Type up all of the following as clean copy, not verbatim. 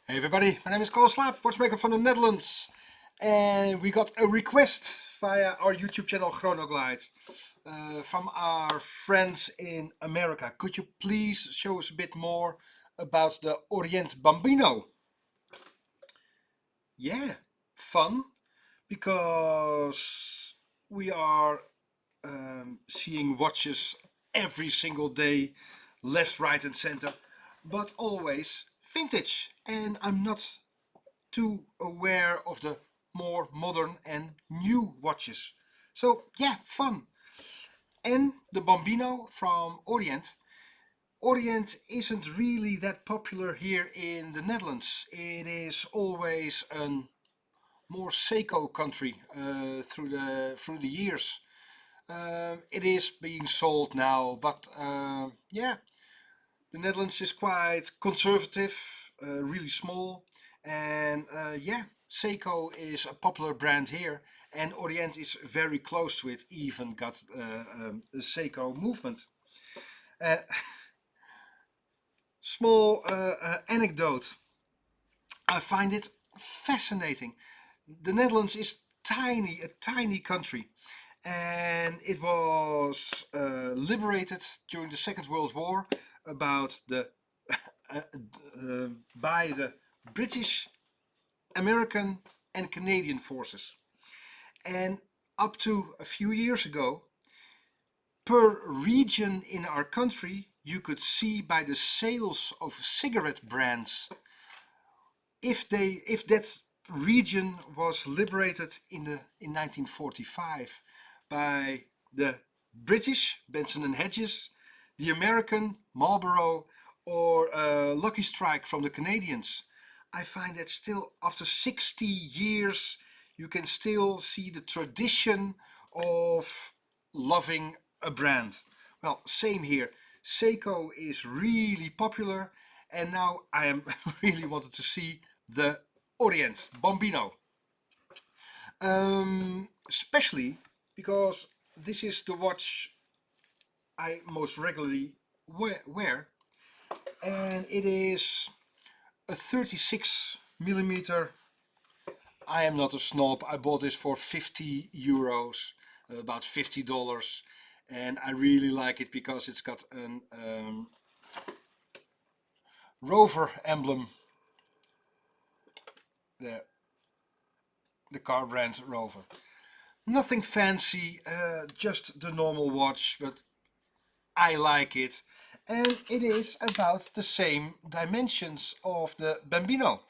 Hey everybody, my name is Kalle Slaap, watchmaker from the Netherlands, and we got a request via our YouTube channel Chronoglide from our friends in America. Could you please show us a bit more about the Orient Bambino? Yeah, fun, because we are seeing watches every single day, left, right and center, but always vintage, and I'm not too aware of the more modern and new watches. So yeah, fun. And the Bambino from Orient. Orient isn't really that popular here in the Netherlands. It is always a more Seiko country through the years. It is being sold now, but yeah, the Netherlands is quite conservative, really small, and yeah, Seiko is a popular brand here, and Orient is very close to it. Even got a Seiko movement. Uh, Small anecdote. I find it fascinating. The Netherlands is tiny, a tiny country, and it was liberated during the Second World War about the uh, by the British, American and Canadian forces. And up to a few years ago, per region in our country, you could see by the sales of cigarette brands if that region was liberated in 1945 by the British Benson and Hedges, the American Marlboro, or Lucky Strike from the Canadians. I find that still after 60 years you can still see the tradition of loving a brand. Well, same here. Seiko is really popular, and now I am really wanted to see the Orient Bambino. Especially because this is the watch I most regularly wear, and it is a 36 millimeter. I am not a snob. I bought this for 50 euros, about $50, and I really like it because it's got an rover emblem there, the car brand Rover. Nothing fancy, just the normal watch, but I like it. And it is about the same dimensions of the Bambino.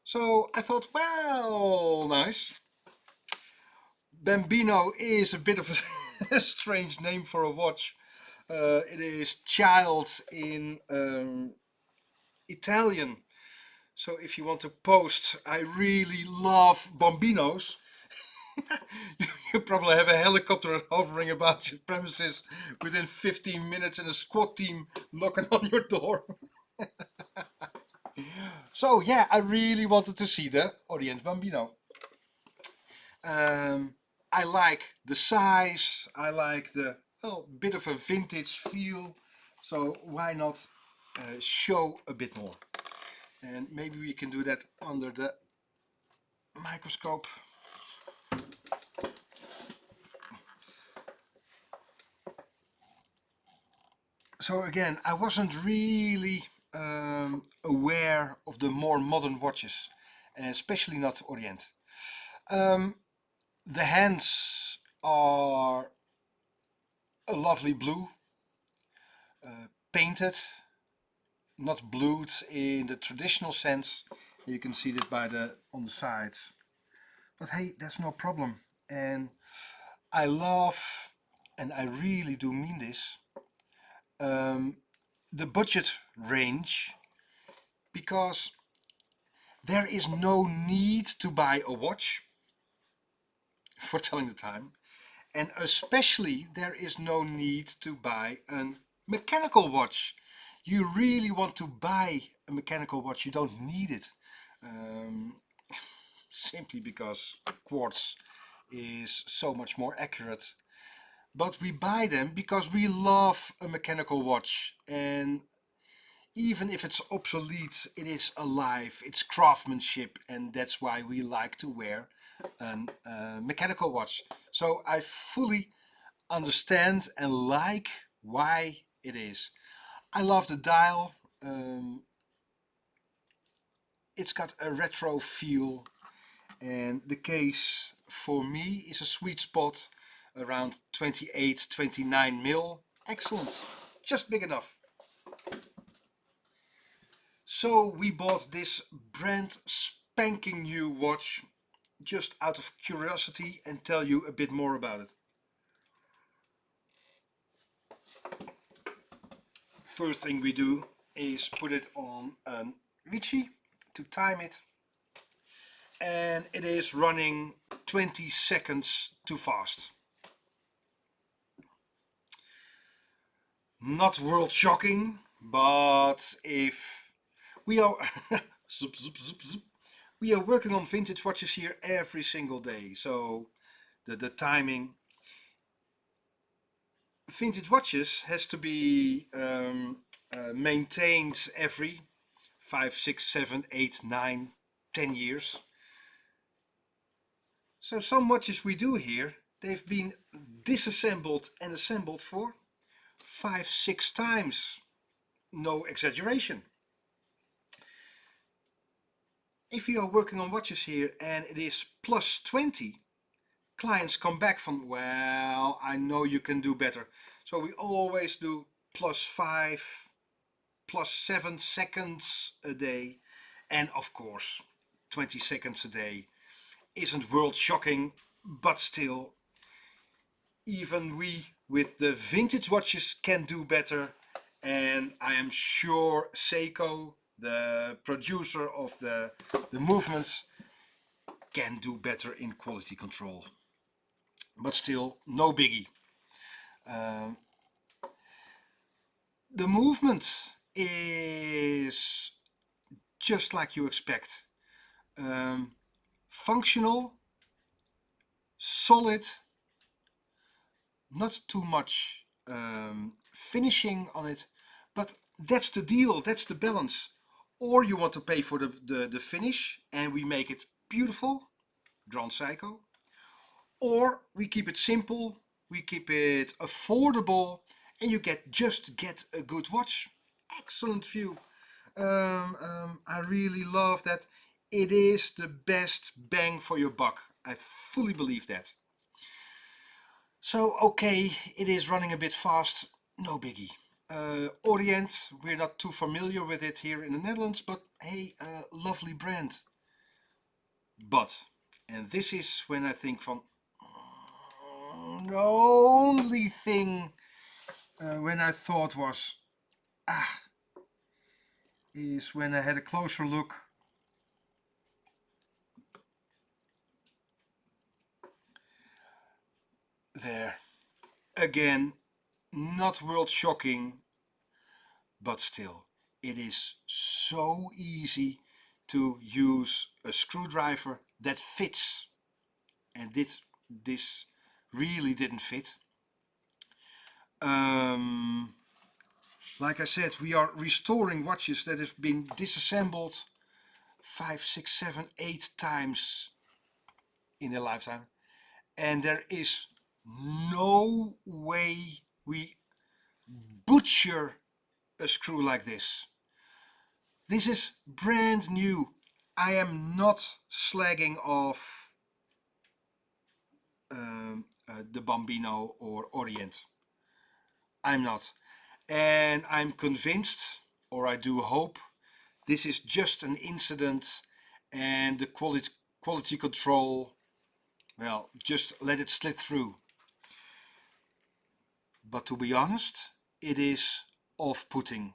So I thought, well, nice. Bambino is a bit of a strange name for a watch. It is child in Italian. So if you want to post, I really love Bambinos. You probably have a helicopter hovering about your premises within 15 minutes and a squad team knocking on your door. So yeah, I really wanted to see the Orient Bambino. I like the size, I like the bit of a vintage feel, so why not show a bit more? And maybe we can do that under the microscope. So again, I wasn't really aware of the more modern watches, and especially not Orient. The hands are a lovely blue, painted, not blued in the traditional sense. You can see that by the on the sides. But hey, that's no problem. And I love, and I really do mean this, the budget range, because there is no need to buy a watch for telling the time, and especially there is no need to buy a mechanical watch. You really want to buy a mechanical watch, you don't need it, simply because quartz is so much more accurate. But we buy them because we love a mechanical watch, and Even if it's obsolete, it is alive, it's craftsmanship, and that's why we like to wear a mechanical watch. So I fully understand and like why it is. I love the dial. It's got a retro feel, and the case for me is a sweet spot around 28, 29 mil. Excellent, just big enough. So we bought this brand spanking new watch just out of curiosity and tell you a bit more about it. First thing we do is put it on a Vici to time it, and it is running 20 seconds too fast. Not world shocking, but if we are zup, zup, zup, zup, we are working on vintage watches here every single day, so the timing. Vintage watches has to be maintained every 5, 6, 7, 8, 9, 10 years. So some watches we do here, they've been disassembled and assembled for 5, 6 times. No exaggeration. If you are working on watches here and it is plus 20, clients come back from, well, I know you can do better. So we always do plus 5, plus 7 seconds a day. And of course, 20 seconds a day isn't world shocking, but still, even we with the vintage watches can do better. And I am sure Seiko, the producer of the movements, can do better in quality control. But still, no biggie. The movement is just like you expect. Functional, solid, not too much finishing on it, but that's the deal, that's the balance. Or you want to pay for the finish and we make it beautiful, Grand Seiko. Or we keep it simple, we keep it affordable, and you just get a good watch. Excellent view. I really love that. It is the best bang for your buck. I fully believe that. So, okay, it is running a bit fast, no biggie. Orient, we're not too familiar with it here in the Netherlands, but hey, lovely brand. But, and this is when I think from, the only thing when I thought was, is when I had a closer look. There. Again, not world shocking, but still, it is so easy to use a screwdriver that fits. And this really didn't fit. Like I said, we are restoring watches that have been disassembled 5, 6, 7, 8 times in their lifetime. And there is no way we butcher a screw like this. This is brand new. I am not slagging off the Bambino or Orient. I'm not. And I'm convinced, or I do hope, this is just an incident and the quality control, well, just let it slip through. But to be honest, it is off-putting.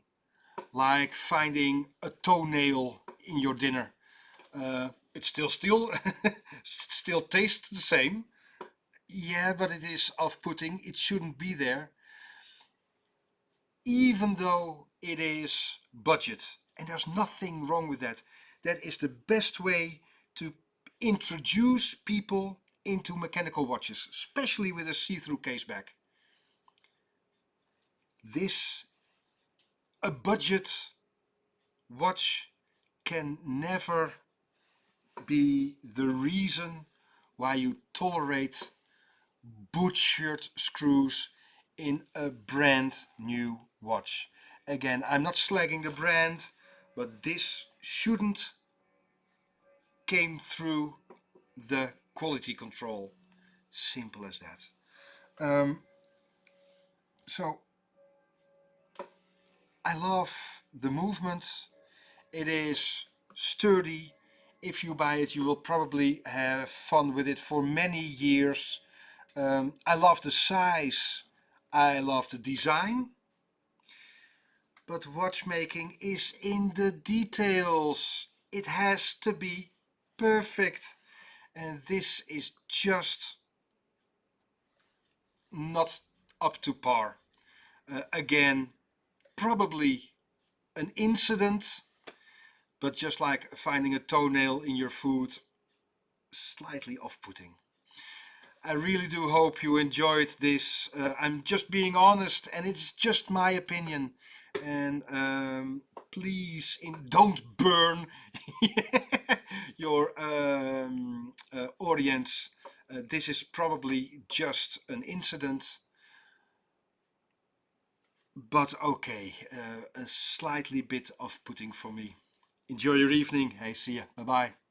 Like finding a toenail in your dinner. It still still tastes the same. Yeah, but it is off-putting. It shouldn't be there. Even though it is budget. And there's nothing wrong with that. That is the best way to introduce people into mechanical watches, especially with a see-through case back. This, a budget watch can never be the reason why you tolerate butchered screws in a brand new watch. Again, I'm not slagging the brand, but this shouldn't came through the quality control. Simple as that. So I love the movement. It is sturdy. If you buy it, you will probably have fun with it for many years. I love the size. I love the design. But watchmaking is in the details. It has to be perfect. And this is just not up to par. Again, probably an incident, but just like finding a toenail in your food, slightly off-putting. I really do hope you enjoyed this. I'm just being honest, and it's just my opinion. And please don't burn your audience. This is probably just an incident. But okay, a slightly bit off-putting for me. Enjoy your evening. Hey, see ya. Bye-bye.